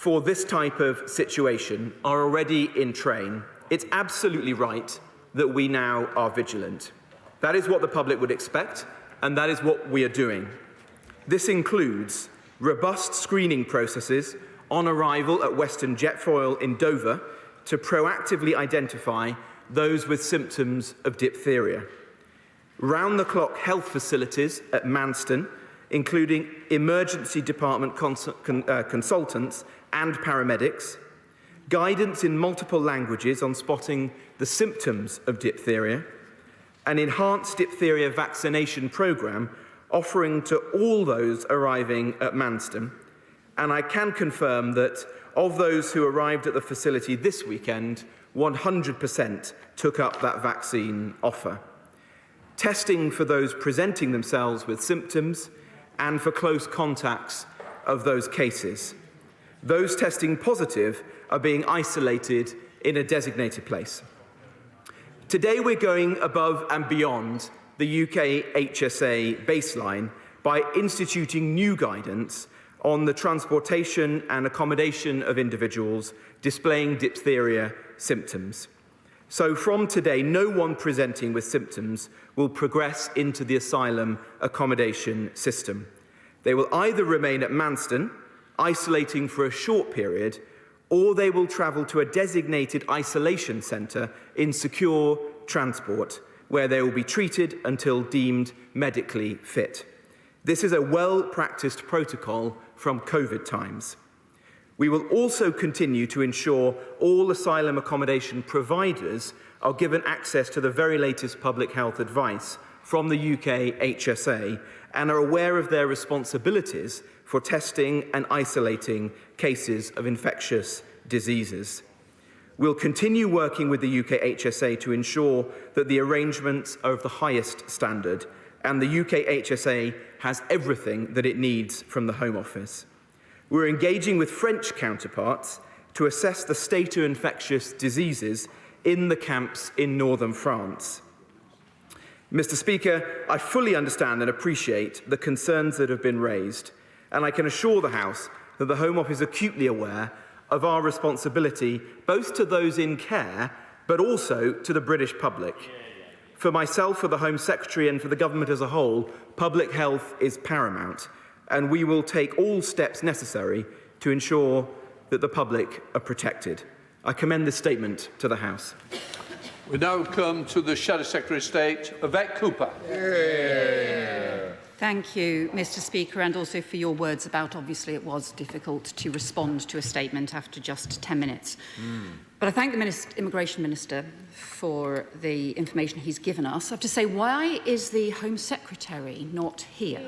for this type of situation are already in train, it's absolutely right that we now are vigilant. That is what the public would expect, and that is what we are doing. This includes robust screening processes on arrival at Western Jetfoil in Dover to proactively identify those with symptoms of diphtheria. Round-the-clock health facilities at Manston, including emergency department consultants and paramedics, guidance in multiple languages on spotting the symptoms of diphtheria, an enhanced diphtheria vaccination programme offering to all those arriving at Manston. And I can confirm that of those who arrived at the facility this weekend, 100% took up that vaccine offer. Testing for those presenting themselves with symptoms and for close contacts of those cases. Those testing positive are being isolated in a designated place. Today we're going above and beyond the UK HSA baseline by instituting new guidance on the transportation and accommodation of individuals displaying diphtheria symptoms. So from today, no one presenting with symptoms will progress into the asylum accommodation system. They will either remain at Manston, isolating for a short period, or they will travel to a designated isolation centre in secure transport, where they will be treated until deemed medically fit. This is a well-practiced protocol from COVID times. We will also continue to ensure all asylum accommodation providers are given access to the very latest public health advice from the UK HSA and are aware of their responsibilities for testing and isolating cases of infectious diseases. We'll continue working with the UK HSA to ensure that the arrangements are of the highest standard, and the UK HSA has everything that it needs from the Home Office. We're engaging with French counterparts to assess the state of infectious diseases in the camps in northern France. Mr. Speaker, I fully understand and appreciate the concerns that have been raised, and I can assure the House that the Home Office is acutely aware of our responsibility both to those in care but also to the British public. For myself, for the Home Secretary and for the government as a whole, public health is paramount, and we will take all steps necessary to ensure that the public are protected. I commend this statement to the House. We now come to the Shadow Secretary of State, Yvette Cooper. Thank you, Mr. Speaker, and also for your words about obviously it was difficult to respond to a statement after just 10 minutes. But I thank the Immigration Minister for the information he's given us. I have to say, why is the Home Secretary not here?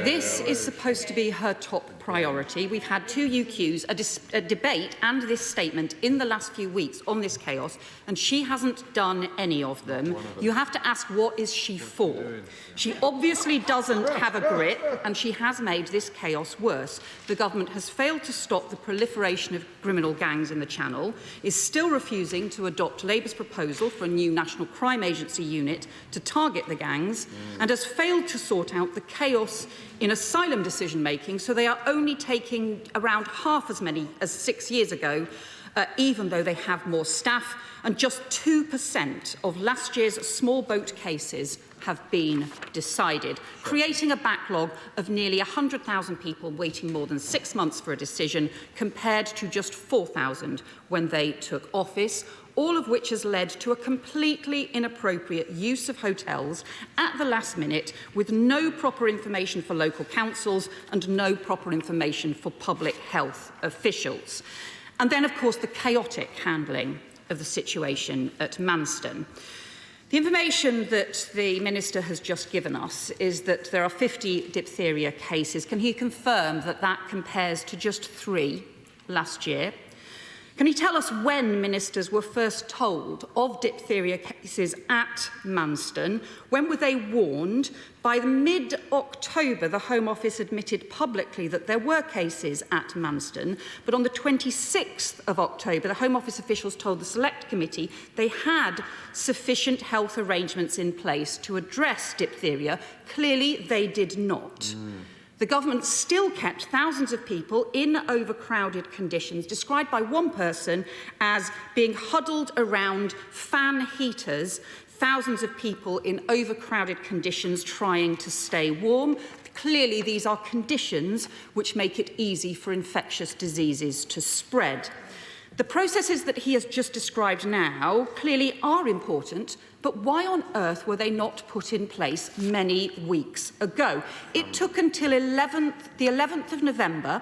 This is supposed to be her top priority. We've had two UQs, a debate and this statement in the last few weeks on this chaos, and she hasn't done any of them. You have to ask, what is she for? She obviously doesn't have a grip, and she has made this chaos worse. The government has failed to stop the proliferation of criminal gangs in the Channel, is still refusing to adopt Labour's proposal for a new National Crime Agency unit to target the gangs, and has failed to sort out the chaos in asylum decision-making, so they are only taking around half as many as 6 years ago, even though they have more staff, and just 2% of last year's small boat cases have been decided, creating a backlog of nearly 100,000 people waiting more than 6 months for a decision, compared to just 4,000 when they took office, all of which has led to a completely inappropriate use of hotels at the last minute, with no proper information for local councils and no proper information for public health officials. And then, of course, the chaotic handling of the situation at Manston. The information that the Minister has just given us is that there are 50 diphtheria cases. Can he confirm that that compares to just 3 last year? Can he tell us when ministers were first told of diphtheria cases at Manston? When were they warned? By mid-October, the Home Office admitted publicly that there were cases at Manston, but on the 26th of October, the Home Office officials told the Select Committee they had sufficient health arrangements in place to address diphtheria. Clearly, they did not. The government still kept thousands of people in overcrowded conditions, described by one person as being huddled around fan heaters, thousands of people in overcrowded conditions trying to stay warm. Clearly, these are conditions which make it easy for infectious diseases to spread. The processes that he has just described now clearly are important, but why on earth were they not put in place many weeks ago? It took until the 11th of November,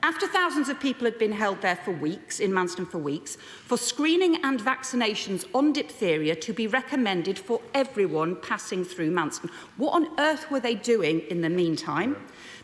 after thousands of people had been held there for weeks, in Manston for weeks, for screening and vaccinations on diphtheria to be recommended for everyone passing through Manston. What on earth were they doing in the meantime?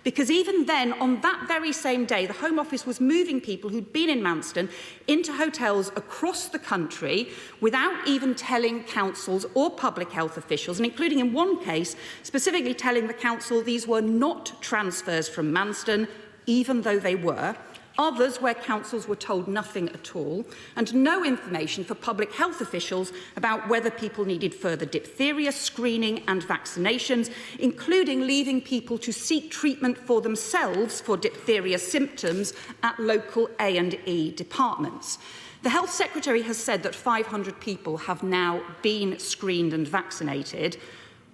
Because even then, on that very same day, the Home Office was moving people who'd been in Manston into hotels across the country without even telling councils or public health officials, and including in one case, specifically telling the council these were not transfers from Manston, even though they were. Others where councils were told nothing at all, and no information for public health officials about whether people needed further diphtheria screening and vaccinations, including leaving people to seek treatment for themselves for diphtheria symptoms at local A&E departments. The Health Secretary has said that 500 people have now been screened and vaccinated.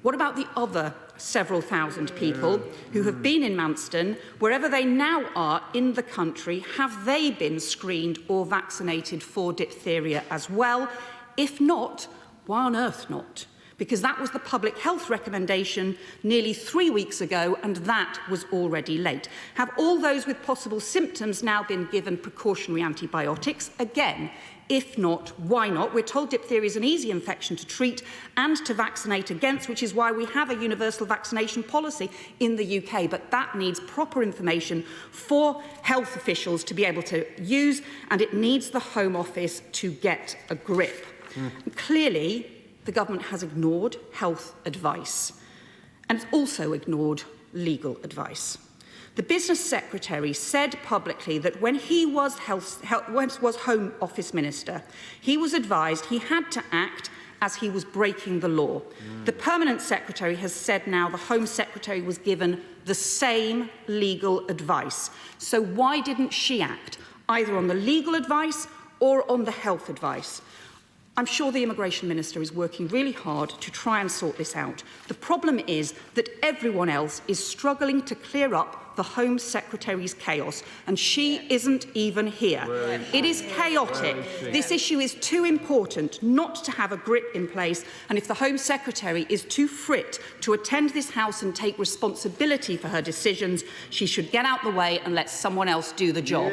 What about the other several thousand people who have been in Manston, wherever they now are in the country? Have they been screened or vaccinated for diphtheria as well? If not, why on earth not? Because that was the public health recommendation nearly 3 weeks ago, and that was already late. Have all those with possible symptoms now been given precautionary antibiotics? Again, if not, why not? We're told diphtheria is an easy infection to treat and to vaccinate against, which is why we have a universal vaccination policy in the UK. But that needs proper information for health officials to be able to use, and it needs the Home Office to get a grip. Clearly, the government has ignored health advice, and it's also ignored legal advice. The Business Secretary said publicly that when he was Home Office Minister, he was advised he had to act as he was breaking the law. The Permanent Secretary has said now the Home Secretary was given the same legal advice. So why didn't she act, either on the legal advice or on the health advice? I'm sure the Immigration Minister is working really hard to try and sort this out. The problem is that everyone else is struggling to clear up the Home Secretary's chaos, and she isn't even here. It is chaotic. This issue is too important not to have a grip in place, and if the Home Secretary is too frit to attend this House and take responsibility for her decisions, she should get out the way and let someone else do the job.